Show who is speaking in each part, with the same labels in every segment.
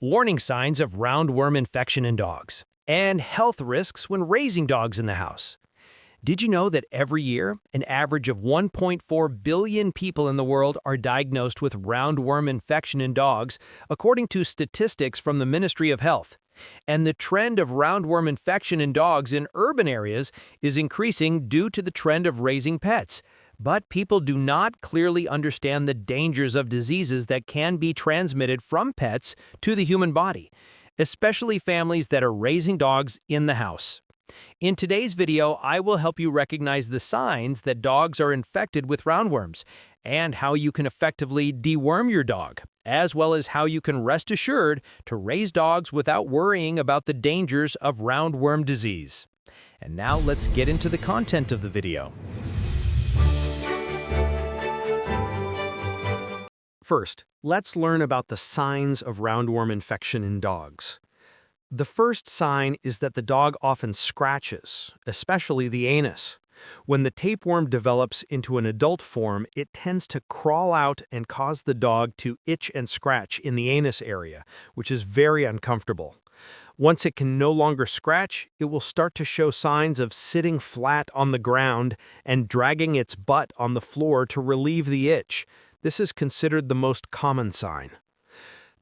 Speaker 1: warning signs of roundworm infection in dogs, and health risks when raising dogs in the house. Did you know that every year, an average of 1.4 billion people in the world are diagnosed with roundworm infection in dogs, according to statistics from the Ministry of Health? And the trend of roundworm infection in dogs in urban areas is increasing due to the trend of raising pets. But people do not clearly understand the dangers of diseases that can be transmitted from pets to the human body, especially families that are raising dogs in the house. In today's video, I will help you recognize the signs that dogs are infected with roundworms and how you can effectively deworm your dog, as well as how you can rest assured to raise dogs without worrying about the dangers of roundworm disease. And now let's get into the content of the video. First, let's learn about the signs of roundworm infection in dogs. The first sign is that the dog often scratches, especially the anus. When the tapeworm develops into an adult form, it tends to crawl out and cause the dog to itch and scratch in the anus area, which is very uncomfortable. Once it can no longer scratch, it will start to show signs of sitting flat on the ground and dragging its butt on the floor to relieve the itch. This is considered the most common sign.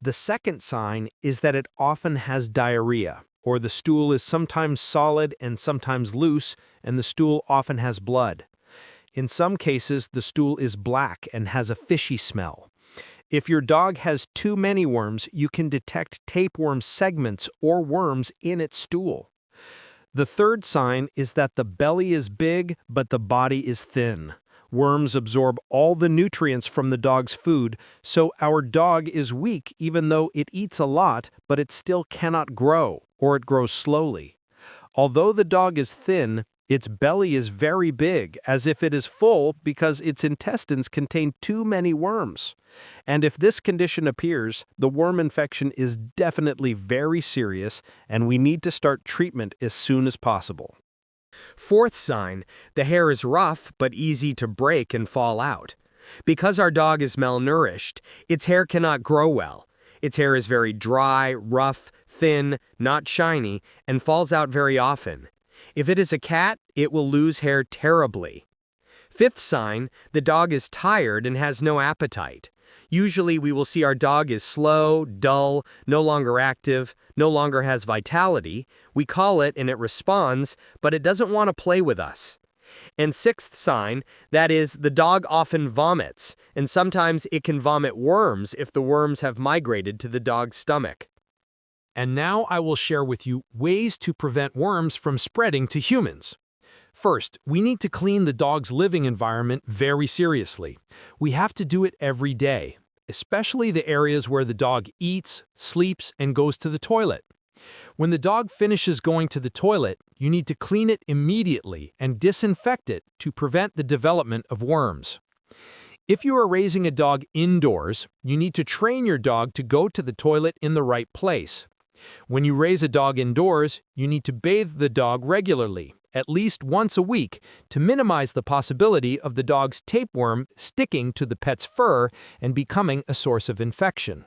Speaker 1: The second sign is that it often has diarrhea, or the stool is sometimes solid and sometimes loose, and the stool often has blood. In some cases, the stool is black and has a fishy smell. If your dog has too many worms, you can detect tapeworm segments or worms in its stool. The third sign is that the belly is big, but the body is thin. Worms absorb all the nutrients from the dog's food, so our dog is weak even though it eats a lot, but it still cannot grow, or it grows slowly. Although the dog is thin, its belly is very big, as if it is full because its intestines contain too many worms. And if this condition appears, the worm infection is definitely very serious, and we need to start treatment as soon as possible.
Speaker 2: Fourth sign, the hair is rough but easy to break and fall out. Because our dog is malnourished, its hair cannot grow well. Its hair is very dry, rough, thin, not shiny, and falls out very often. If it is a cat, it will lose hair terribly. Fifth sign, the dog is tired and has no appetite. Usually we will see our dog is slow, dull, no longer active, no longer has vitality. We call it and it responds, but it doesn't want to play with us. And sixth sign, that is, the dog often vomits, and sometimes it can vomit worms if the worms have migrated to the dog's stomach.
Speaker 1: And now I will share with you ways to prevent worms from spreading to humans. First, we need to clean the dog's living environment very seriously. We have to do it every day, especially the areas where the dog eats, sleeps, and goes to the toilet. When the dog finishes going to the toilet, you need to clean it immediately and disinfect it to prevent the development of worms. If you are raising a dog indoors, you need to train your dog to go to the toilet in the right place. When you raise a dog indoors, you need to bathe the dog regularly, at least once a week, to minimize the possibility of the dog's tapeworm sticking to the pet's fur and becoming a source of infection.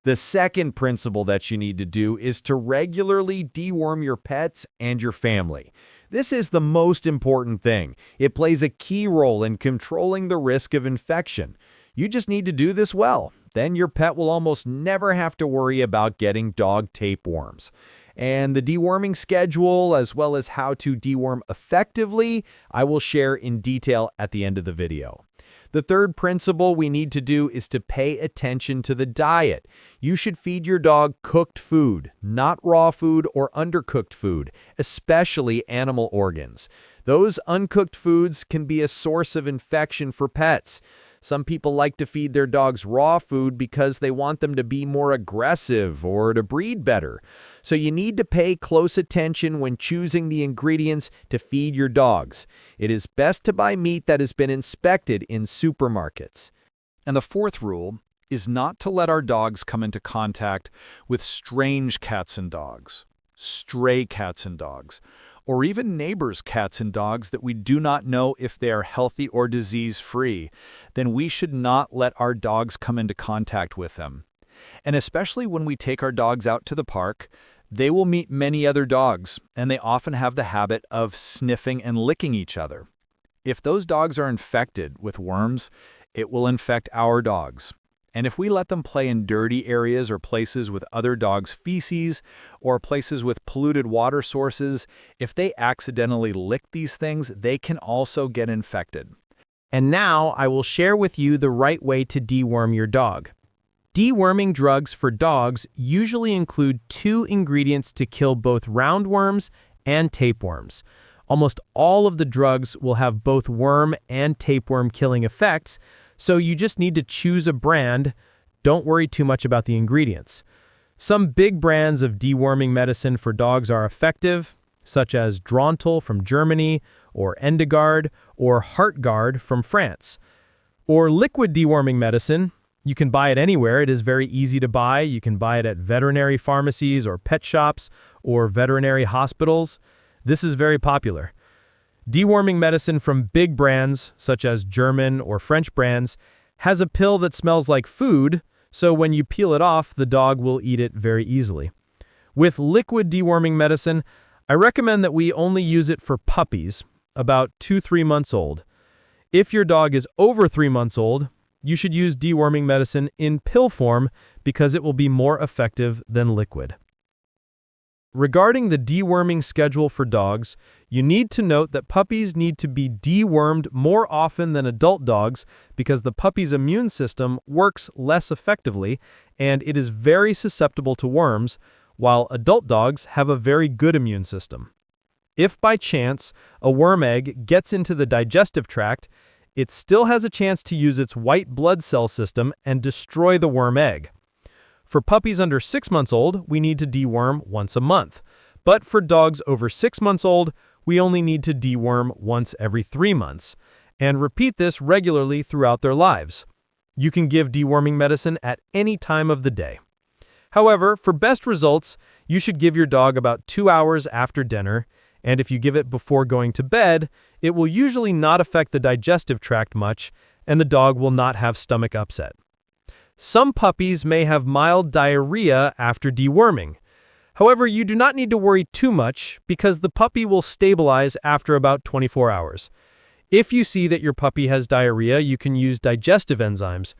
Speaker 3: The second principle that you need to do is to regularly deworm your pets and your family. This is the most important thing. It plays a key role in controlling the risk of infection. You just need to do this well. Then your pet will almost never have to worry about getting dog tapeworms. And the deworming schedule, as well as how to deworm effectively, I will share in detail at the end of the video. The third principle we need to do is to pay attention to the diet. You should feed your dog cooked food, not raw food or undercooked food, especially animal organs. Those uncooked foods can be a source of infection for pets. Some people like to feed their dogs raw food because they want them to be more aggressive or to breed better. So you need to pay close attention when choosing the ingredients to feed your dogs. It is best to buy meat that has been inspected in supermarkets.
Speaker 4: And the fourth rule is not to let our dogs come into contact with strange cats and dogs, stray cats and dogs, or even neighbors' cats and dogs that we do not know if they are healthy or disease-free. Then we should not let our dogs come into contact with them. And especially when we take our dogs out to the park, they will meet many other dogs, and they often have the habit of sniffing and licking each other. If those dogs are infected with worms, it will infect our dogs. And if we let them play in dirty areas or places with other dogs' feces or places with polluted water sources, if they accidentally lick these things, they can also get infected.
Speaker 1: And now I will share with you the right way to deworm your dog. Deworming drugs for dogs usually include 2 ingredients to kill both roundworms and tapeworms. Almost all of the drugs will have both worm and tapeworm killing effects, so you just need to choose a brand. Don't worry too much about the ingredients. Some big brands of deworming medicine for dogs are effective, such as Drontal from Germany, or Endegard, or Heartgard from France. Or liquid deworming medicine. You can buy it anywhere. It is very easy to buy. You can buy it at veterinary pharmacies or pet shops or veterinary hospitals. This is very popular. Deworming medicine from big brands, such as German or French brands, has a pill that smells like food, so when you peel it off, the dog will eat it very easily. With liquid deworming medicine, I recommend that we only use it for puppies, about 2-3 months old. If your dog is over 3 months old, you should use deworming medicine in pill form because it will be more effective than liquid. Regarding the deworming schedule for dogs, you need to note that puppies need to be dewormed more often than adult dogs because the puppy's immune system works less effectively and it is very susceptible to worms, while adult dogs have a very good immune system. If by chance a worm egg gets into the digestive tract, it still has a chance to use its white blood cell system and destroy the worm egg. For puppies under 6 months old, we need to deworm once a month. But for dogs over 6 months old, we only need to deworm once every 3 months, and repeat this regularly throughout their lives. You can give deworming medicine at any time of the day. However, for best results, you should give your dog about 2 hours after dinner, and if you give it before going to bed, it will usually not affect the digestive tract much, and the dog will not have stomach upset. Some puppies may have mild diarrhea after deworming. However, you do not need to worry too much because the puppy will stabilize after about 24 hours. If you see that your puppy has diarrhea, you can use digestive enzymes.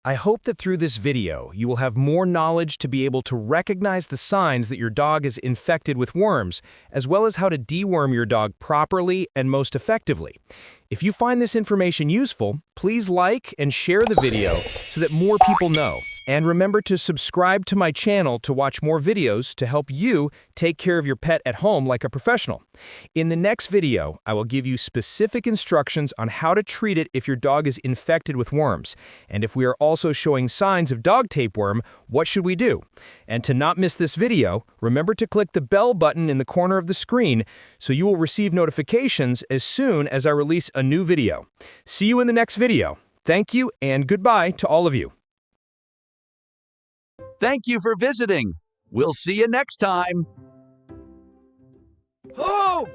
Speaker 2: I hope that through this video, you will have more knowledge to be able to recognize the signs that your dog is infected with worms, as well as how to deworm your dog properly and most effectively. If you find this information useful, please like and share the video so that more people know. And remember to subscribe to my channel to watch more videos to help you take care of your pet at home like a professional. In the next video, I will give you specific instructions on how to treat it if your dog is infected with worms. And if we are also showing signs of dog tapeworm, what should we do? And to not miss this video, remember to click the bell button in the corner of the screen so you will receive notifications as soon as I release a new video. See you in the next video. Thank you and goodbye to all of you.
Speaker 5: Thank you for visiting. We'll see you next time.
Speaker 2: Oh!